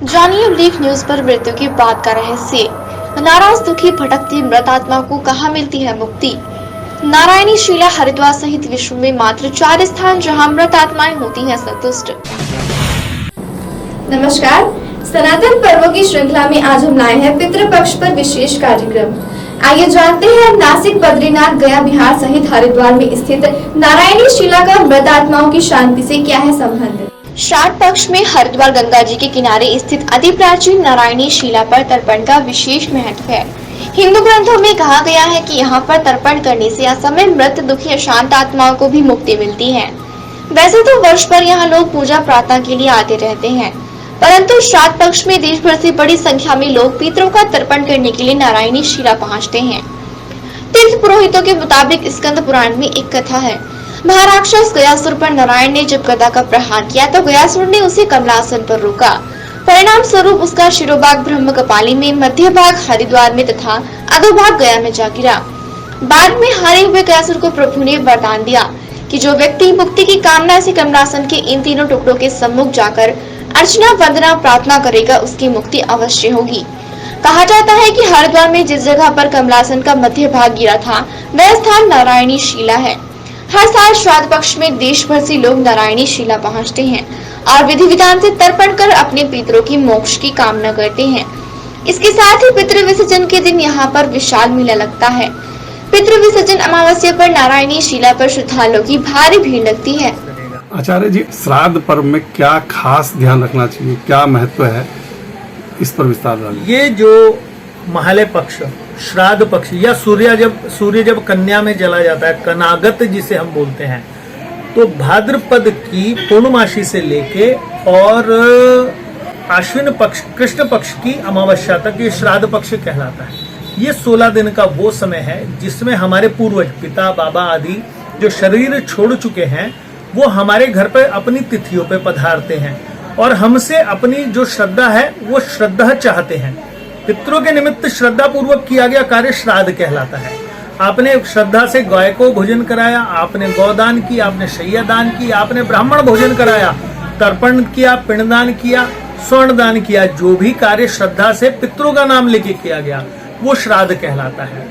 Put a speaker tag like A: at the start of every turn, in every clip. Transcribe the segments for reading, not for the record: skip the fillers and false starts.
A: जानिए leak news पर मृत्यु की बात का रहस्य। नाराज दुखी भटकती मृत आत्मा को कहाँ मिलती है मुक्ति। नारायणी शिला हरिद्वार सहित विश्व में मात्र 4 स्थान जहां मृत आत्माएं होती हैं संतुष्ट।
B: नमस्कार, सनातन पर्वों की श्रृंखला में आज हम लाए हैं पितृपक्ष पर विशेष कार्यक्रम। आइए जानते हैं नासिक, बद्रीनाथ, गया, बिहार सहित हरिद्वार में स्थित नारायणी शिला का मृत आत्माओं की शांति से क्या है संबंध।
A: श्राद्ध पक्ष में हरिद्वार गंगा जी के किनारे स्थित अति प्राचीन नारायणी शिला पर तर्पण का विशेष महत्व है। हिंदू ग्रंथों में कहा गया है कि यहाँ पर तर्पण करने से असमय मृत, दुखी, अशांत आत्माओं को भी मुक्ति मिलती है। वैसे तो वर्ष भर यहाँ लोग पूजा प्रार्थना के लिए आते रहते हैं, परंतु श्राद्ध पक्ष में देश भर से बड़ी संख्या में लोग पितरों का तर्पण करने के लिए नारायणी शिला पहुँचते हैं। तीर्थ पुरोहितों के मुताबिक स्कंद पुराण में एक कथा है। महाराक्षस गयासुर पर नारायण ने जब गदा का प्रहार किया तो गयासुर ने उसे कमलासन पर रोका। परिणाम स्वरूप उसका शिरोभाग ब्रह्म कपाली में, मध्य भाग हरिद्वार में तथा अधोभाग गया में जा गिरा। बाद में हारे हुए गयासुर को प्रभु ने वरदान दिया कि जो व्यक्ति मुक्ति की कामना से कमलासन के इन तीनों टुकड़ों के सम्मुख जाकर अर्चना, वंदना, प्रार्थना करेगा, उसकी मुक्ति अवश्य होगी। कहा जाता है कि हरिद्वार में जिस जगह पर कमलासन का मध्य भाग गिरा था वह स्थान नारायणी शिला है। हर साल श्राद्ध पक्ष में देश भर से लोग नारायणी शिला पहुंचते हैं और विधि विधान से तर्पण कर अपने पितरों की मोक्ष की कामना करते हैं। इसके साथ ही पितृ विसर्जन के दिन यहाँ पर विशाल मेला लगता है। पितृ विसर्जन अमावस्या पर नारायणी शिला पर श्रद्धालुओं की भारी भीड़ लगती है।
C: आचार्य जी, श्राद्ध पर्व में क्या खास ध्यान रखना चाहिए, क्या महत्व है, इस पर विस्तार डालिए।
D: ये जो महालय पक्ष, श्राद्ध पक्ष या सूर्य जब कन्या में चला जाता है, कनागत जिसे हम बोलते हैं, तो भाद्रपद की पूर्णमासी से लेके और आश्विन पक्ष, कृष्ण पक्ष की अमावस्या तक ये श्राद्ध पक्ष कहलाता है। ये 16 दिन का वो समय है जिसमें हमारे पूर्वज, पिता, बाबा आदि जो शरीर छोड़ चुके हैं वो हमारे घर पर अपनी तिथियों पे पधारते हैं और हमसे अपनी जो श्रद्धा है वो श्रद्धा चाहते हैं। पितरों के निमित्त श्रद्धा पूर्वक किया गया कार्य श्राद्ध कहलाता है। आपने श्रद्धा से गाय को भोजन कराया, आपने गौदान की, आपने शैया दान की, आपने ब्राह्मण भोजन कराया, तर्पण किया, पिंडदान किया, स्वर्ण दान किया, जो भी कार्य श्रद्धा से पितरों का नाम लेके किया गया वो श्राद्ध कहलाता है।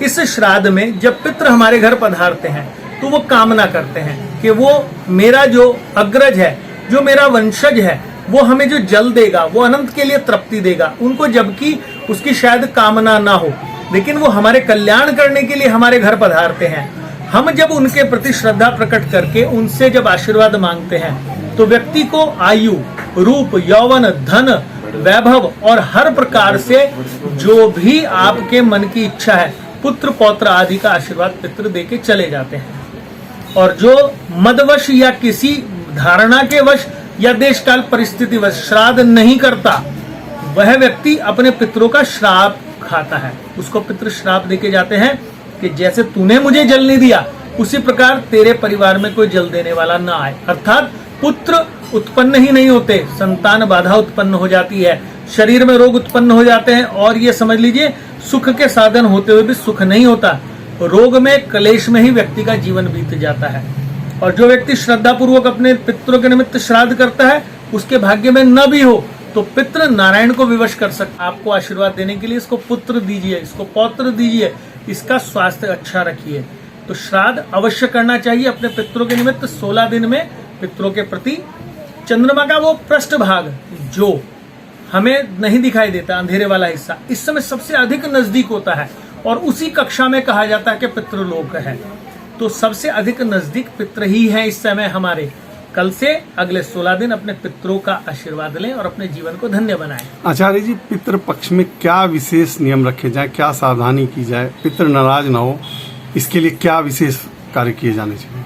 D: इस श्राद्ध में जब पितर हमारे घर पधारते हैं तो वो कामना करते हैं कि वो मेरा जो अग्रज है, जो मेरा वंशज है, वो हमें जो जल देगा वो अनंत के लिए तृप्ति देगा। उनको जबकि उसकी शायद कामना ना हो, लेकिन वो हमारे कल्याण करने के लिए हमारे घर पधारते हैं। हम जब उनके प्रति श्रद्धा प्रकट करके उनसे जब आशीर्वाद मांगते हैं तो व्यक्ति को आयु, रूप, यौवन, धन, वैभव और हर प्रकार से जो भी आपके मन की इच्छा है, पुत्र पौत्र आदि का आशीर्वाद पितृ दे के चले जाते हैं। और जो मदवश या किसी धारणा के वश या देश काल परिस्थिति वश श्राद्ध नहीं करता, वह व्यक्ति अपने पितरों का श्राप खाता है। उसको पितृ श्राप देके जाते हैं कि जैसे तूने मुझे जल नहीं दिया उसी प्रकार तेरे परिवार में कोई जल देने वाला ना आए। अर्थात पुत्र उत्पन्न ही नहीं होते, संतान बाधा उत्पन्न हो जाती है, शरीर में रोग उत्पन्न हो जाते हैं और ये समझ लीजिए सुख के साधन होते हुए भी सुख नहीं होता। रोग में, क्लेश में ही व्यक्ति का जीवन बीत जाता है। और जो व्यक्ति श्रद्धा पूर्वक अपने पितरों के निमित्त श्राद्ध करता है उसके भाग्य में न भी हो तो पितृ नारायण को विवश कर सकता। आपको आशीर्वाद देने के लिए इसको पुत्र दीजिए, इसको पौत्र दीजिए, इसका स्वास्थ्य अच्छा रखिए। तो श्राद्ध अवश्य करना चाहिए अपने पितरों के निमित्त। 16 दिन में पितरों के प्रति चंद्रमा का वो पृष्ठ भाग जो हमें नहीं दिखाई देता, अंधेरे वाला हिस्सा, इस समय सबसे अधिक नजदीक होता है और उसी कक्षा में कहा जाता है कि पितृलोक है। तो सबसे अधिक नजदीक पितृ ही है इस समय हमारे। कल से अगले 16 दिन अपने पितरों का आशीर्वाद लें और अपने जीवन को धन्य बनाएं।
C: आचार्य जी, पितृ पक्ष में क्या विशेष नियम रखे जाए, क्या सावधानी की जाए, पितृ नाराज ना हो, इसके लिए क्या विशेष कार्य किए जाने चाहिए?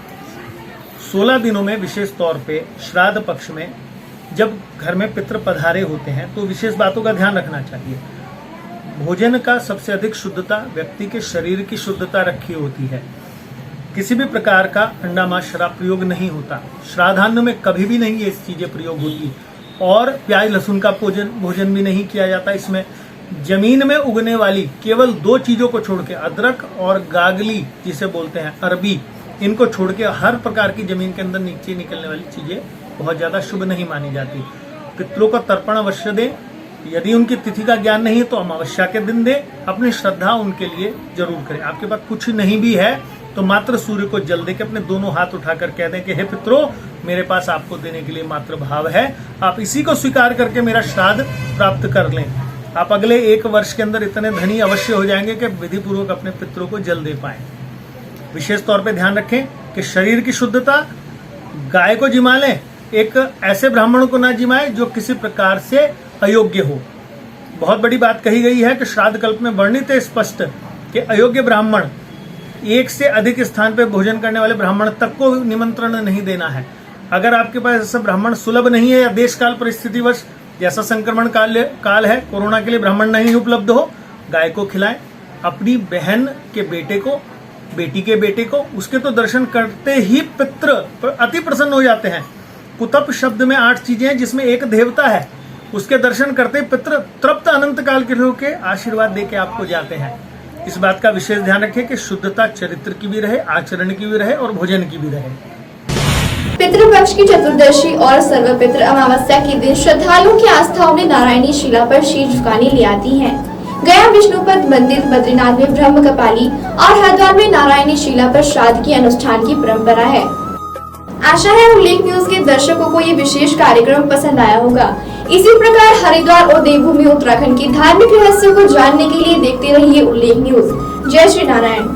D: 16 दिनों में विशेष तौर पे श्राद्ध पक्ष में जब घर में पितृ पधारे होते हैं तो विशेष बातों का ध्यान रखना चाहिए। भोजन का सबसे अधिक शुद्धता व्यक्ति के शरीर की शुद्धता रखी होती है। किसी भी प्रकार का अंडा, मांस, शराब प्रयोग नहीं होता। श्राद्धान्न में कभी भी नहीं ये चीजें प्रयोग होती और प्याज लहसुन का भोजन भी नहीं किया जाता। इसमें जमीन में उगने वाली केवल 2 चीजों को छोड़ के, अदरक और गागली जिसे बोलते हैं अरबी, इनको छोड़ के हर प्रकार की जमीन के अंदर नीचे निकलने वाली चीजें बहुत ज्यादा शुभ नहीं मानी जाती। पितरों का तर्पण अवश्य दें। यदि उनकी तिथि का ज्ञान नहीं है तो अमावस्या के दिन दें। अपनी श्रद्धा उनके लिए जरूर करें। आपके पास कुछ नहीं भी है तो मात्र सूर्य को जल दे के अपने दोनों हाथ उठाकर कह दें कि हे पितरों, मेरे पास आपको देने के लिए मात्र भाव है, आप इसी को स्वीकार करके मेरा श्राद्ध प्राप्त कर लें। आप अगले 1 वर्ष के अंदर इतने धनी अवश्य हो जाएंगे कि विधि पूर्वक अपने पितरों को जल दे पाए। विशेष तौर पे ध्यान रखें कि शरीर की शुद्धता, गाय को जिमा लें, एक ऐसे ब्राह्मण को ना जिमाए जो किसी प्रकार से अयोग्य हो। बहुत बड़ी बात कही गई है कि श्राद्ध कल्प में वर्णित है स्पष्ट कि अयोग्य ब्राह्मण, एक से अधिक स्थान पर भोजन करने वाले ब्राह्मण तक को निमंत्रण नहीं देना है। अगर आपके पास ऐसा ब्राह्मण सुलभ नहीं है या देश काल परिस्थितिवश जैसा संक्रमण काल है, कोरोना के लिए ब्राह्मण नहीं उपलब्ध हो, गाय को खिलाएं। अपनी बहन के बेटे को, बेटी के बेटे को, उसके तो दर्शन करते ही पितृ अति प्रसन्न हो जाते हैं। कुतप शब्द में 8 चीजें हैं जिसमें एक देवता है। उसके दर्शन करते ही पितृ तृप्त अनंत काल के लोग के आशीर्वाद देके आपको जाते हैं। इस बात का विशेष ध्यान रखें कि शुद्धता चरित्र की भी रहे, आचरण की भी रहे और भोजन की भी रहे।
B: पितृपक्ष की चतुर्दशी और सर्वपितृ अमावस्या के दिन श्रद्धालुओं की आस्थाओं ने नारायणी शिला पर शीश झुकाने ले आती हैं। गया विष्णुपद मंदिर, बद्रीनाथ में ब्रह्म कपाली और हरिद्वार में नारायणी शिला पर श्राद्ध की अनुष्ठान की परंपरा है। आशा है उल्लेख न्यूज के दर्शकों को ये विशेष कार्यक्रम पसंद आया होगा। इसी प्रकार हरिद्वार और देवभूमि उत्तराखंड की धार्मिक रहस्यों को जानने के लिए देखते रहिए उल्लेख न्यूज। जय श्री नारायण।